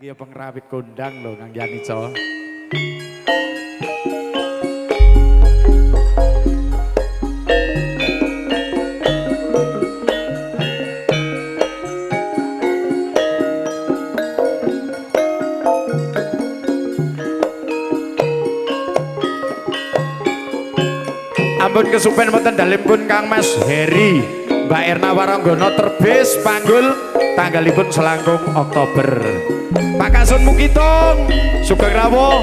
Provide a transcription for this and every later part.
Iya pengrawit kondang lho Kang Yanico. Ampun kesupen mboten dalipun Kang Mas Heri, Mbak Erna Waranggono terbis panggul tanggalipun selangkung Oktober. Pak Kasun Mukitung, Sugeng Rawo,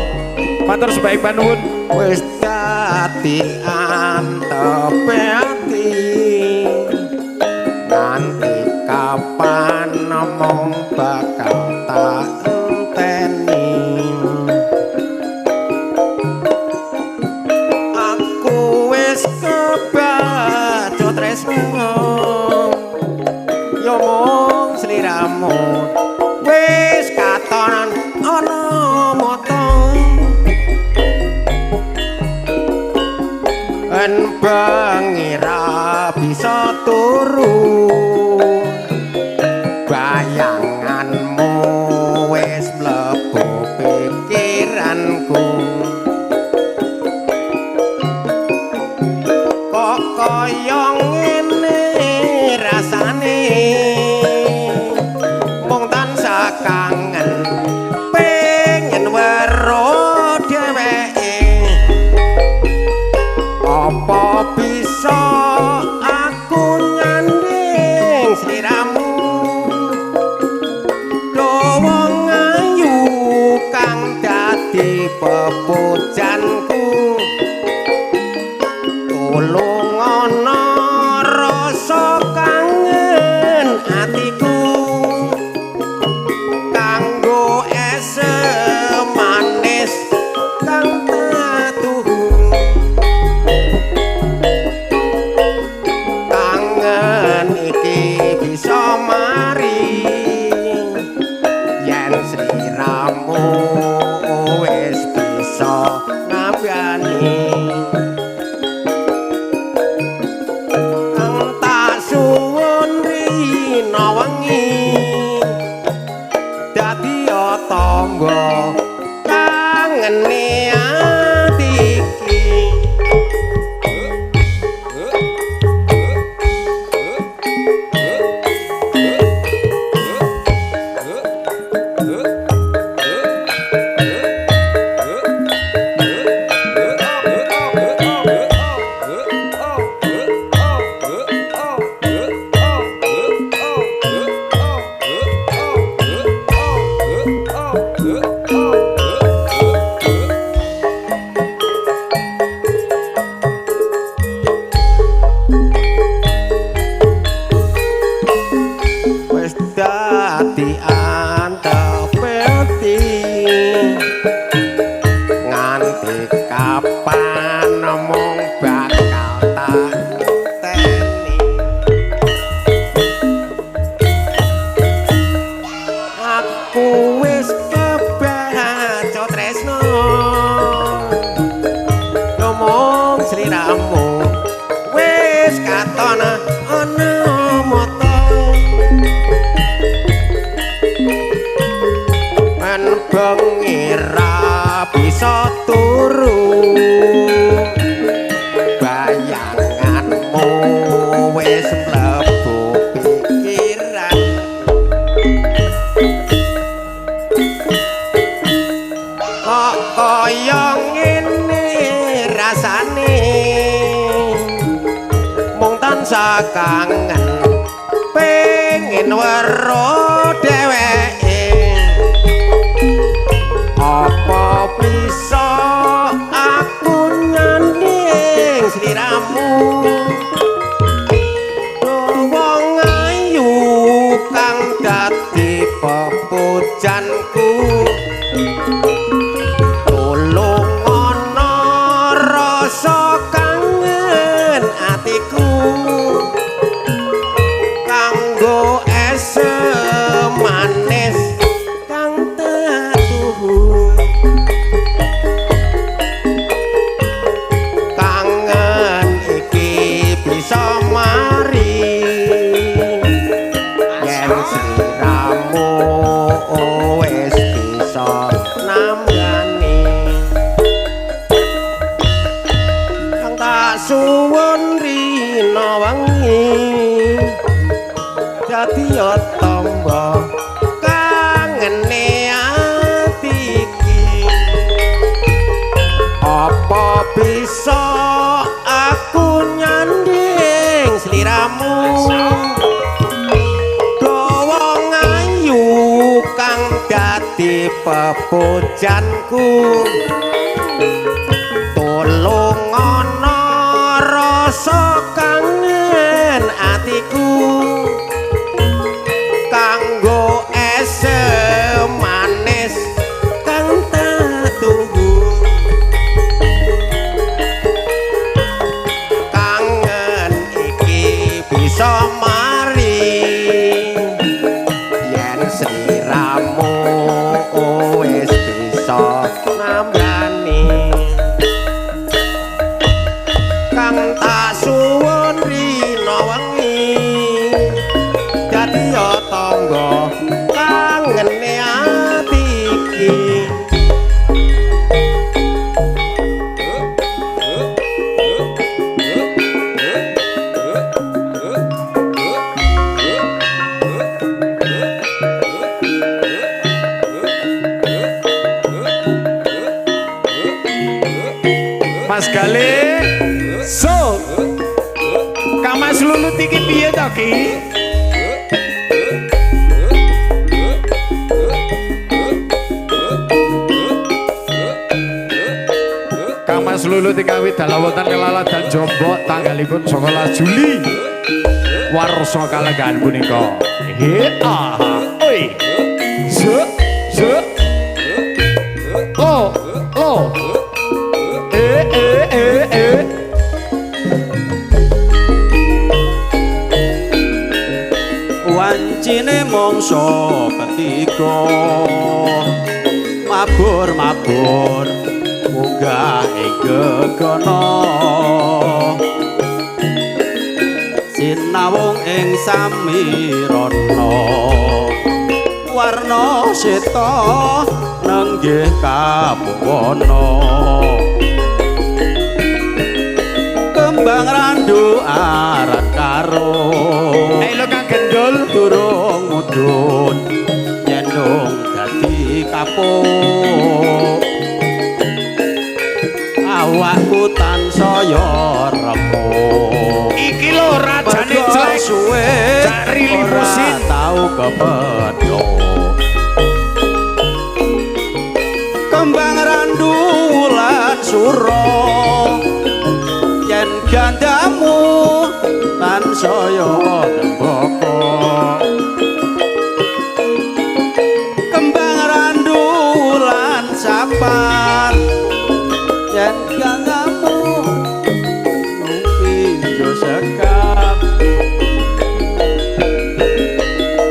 matur sebaik panuwun. Wis dadi antepe ati nanti kapan ngomong bakal tak enteni. Aku wis kebaca tresno yo mung sliramu wis katonan ana motong en pengira bisa turu bayanganmu wis mlebu pikiranku kok kaya ngene rasane mung tansah kangen pengen weruh dheweke apa bisa aku nyanding sliramu wong ayu kang dadi pepujanku tulung ana rasa kangen atiku kanggo ese manis kang tetuhu kangen iki bisa mari yen sliramu wis bisa ngabani tak suwun rina wengi dadi tangga kangene ati iki wis dadi antepe ati nganti kapan mung bakal tak teni aku wis kebaca tresno ngomong sliramu wis katon ana motong men bengira bisa turu bayanganmu wis mlebu pikiran kok kaya ngene rasane mung tansah kangen pengen weruh dheweke apa bisa aku nyanding sliramu wong ayu kang dadi pepujanku tulung ana rasa kangen atiku kanggo ese manis kang tetuhu kangen iki bisa mari yen sliramu wis ngene ati iki apa bisa aku nyanding sliramu wong ayu kang dadi pepujanku tulung ana rasa kangen atiku kanggo es manis kang tetuhu kangen iki bisa mari yen sliramu wis bisa nambani kang tak suwun rina wengi dadi ya tangga kangene ati iki Mas Gale so Kang Mas Lulut iki piye to Ki Kang Mas Lulut ingkang widalawotan kelaladan Jombok tanggalipun 19 Juli warsa kalenggahan punika oi so oh wancine mangsa ketiga mabur munggah ing gegana sinawung ing samirana warna seta nenggih kabuwana kembang randu arat karo lho Kang Gendul durung mudhun nyendung dadi kapuk awakku tansaya remuk iki lho rajane jelek suwe cari limusin tau kepethuk kembang randu wulan suro yen gandamu tansaya tembaka kembang randu wulan sapan yen gandamu numpindo sekap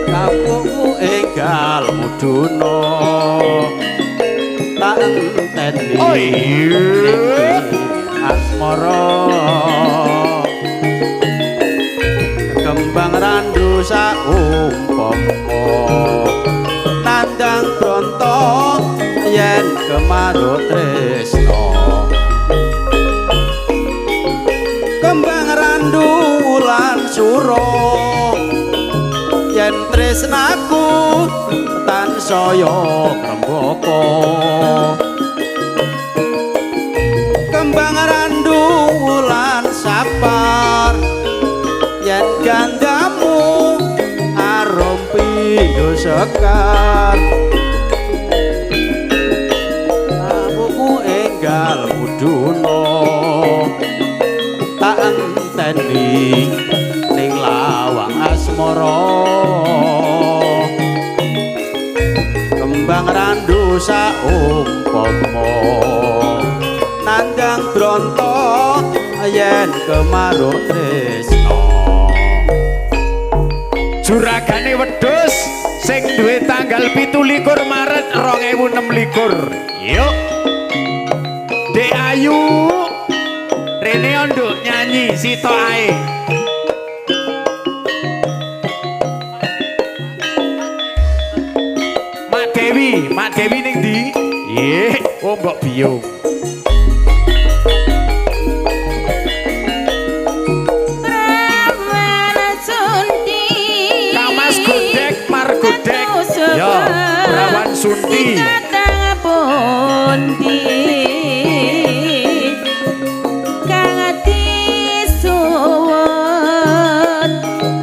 kapukku enggal muduna tak enteni oh iya asmara kembang randu saumpama nandang bronto yen kemarut tresna kembang randu wulan suro yen tresnaku tansaya krembaka kembang randu wulan sapar yen gandamu arum pindho sekar abuku enggal muduna tak enteni ning lawang asmara kembang randu saumpama nandang bronto yen kemaruk tresna juragane wedhus sing duwe tanggal 17 Maret 2026 yuk Dek Ayu Rene Onduk nyanyi Sito ae Mak Dewi ning ndi oh mbok biung Kang Mas Godek Mar Godek yo Lan Sunti Katang pundi kang disuwun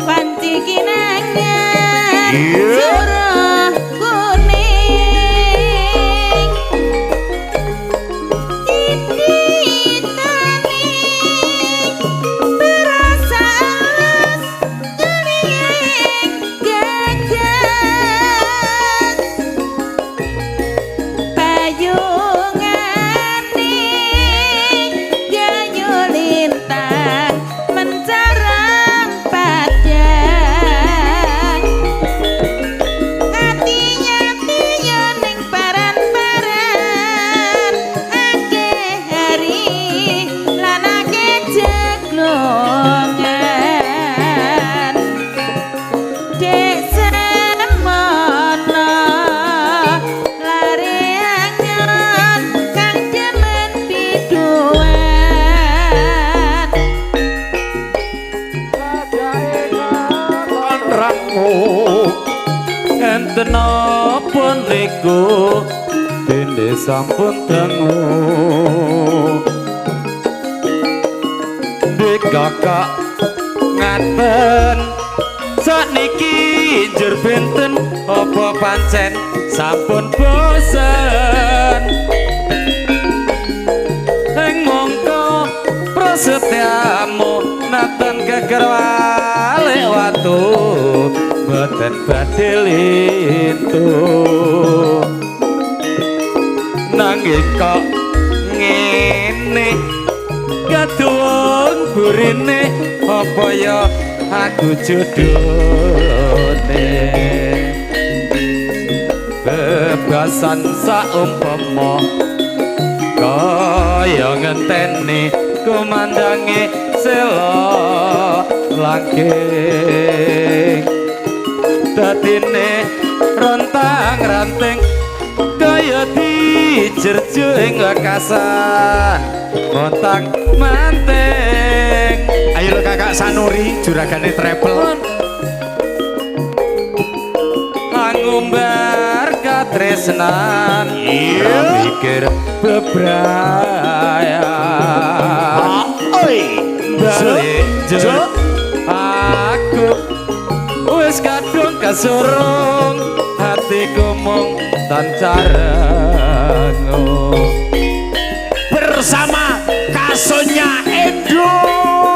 panci kinangan surah kuning tititani berasa alus kuning gagas payungane gayu lintang mencarang padang atinya tinya ning paran-paran akeh hari lan akeh jeglongan dek semono lare anyon kang demen biduan Rangmu enten apa niku dene sampun dangu Dek kakak ngaten sakniki njur benten apa pancen sampun bosen ing mongko prasetyamu naten geger walik watu mboten badhe lintu nanging kok ngene kaduwung burine apa ya aku jodone bebasan saumpama kaya ngenteni kumandange sela langking dadine rontang-ranting kaya dijerjo ing wekasan rontang manting ayo kakak Sanuri juragane travel ngumbar katresnan mikir bebraya balik aku wis kadung kasurung hatiku mung tan carangu bersama kasonya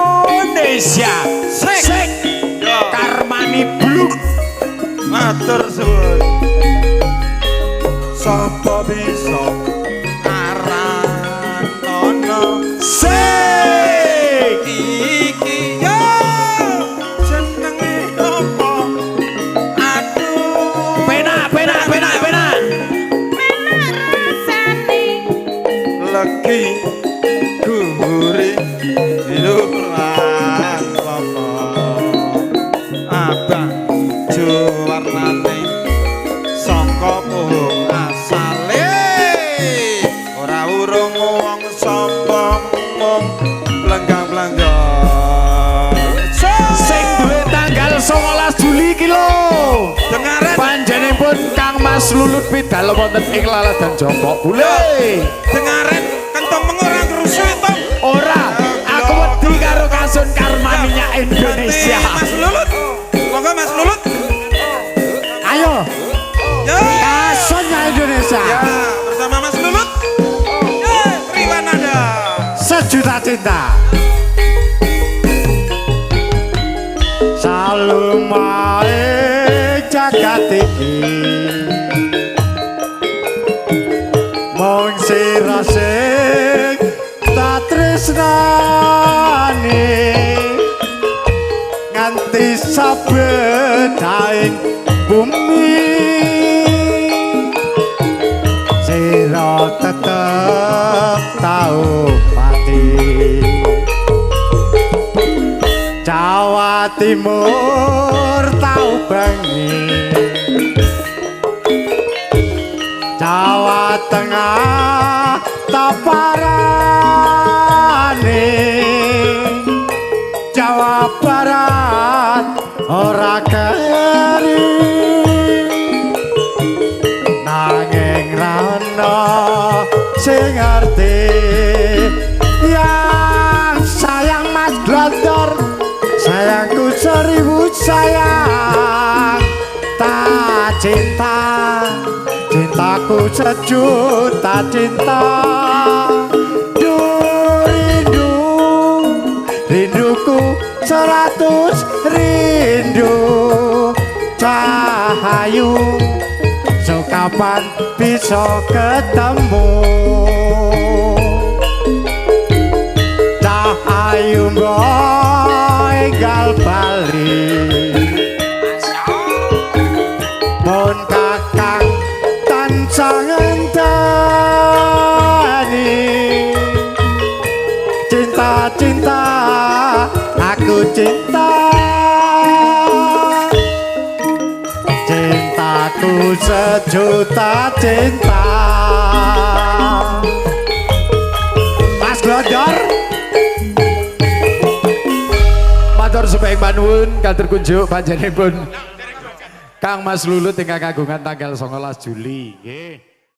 Indonesia sing Karmani Blue matur suwun sapa bisa aranana sing iki yo jenenge apa aduh penak rasane legi guri hidup lan apa abang warnane saka pohon asale ora urung wong sombong mung blenggang-blenggang sing duwe tanggal 19 Juli ki lho dengaren panjenenganipun Kang Mas Lulut Pidal wonten ing Laladan Jombok Bule dengaren kentong mengurang rusuh to ora aku wedi karo kasun Karmaninya Indonesia Mas Lulut monggo Mas Lulut ayo ya kasunnya Indonesia ya bersama Mas Lulut ya Riwananda sejuta cinta salumae jagat iki mung sira sing tak tresnani nganti sabedaing bumi sira tetep tau mati Jawa Timur tau bengi Jawa Tengah taparane Jawa Barat ora keri ngerti yang sayang Mas Glondor, sayangku 1000 sayang. Tak cinta, cintaku sejuta cinta. Rindu, rinduku 100 rindu. Cahayu, so kapan bisa ketemu? Cahayu boy gal bali, pun kakang tansah ngenteni. Cinta, cinta, aku cinta. Cintaku sejuta cinta. Mas Glondor, Matur sebaik manuwun katur kunjuk panjenenganipun Kang Mas Lulut ingkang kagungan tanggal 19 Juli nggih.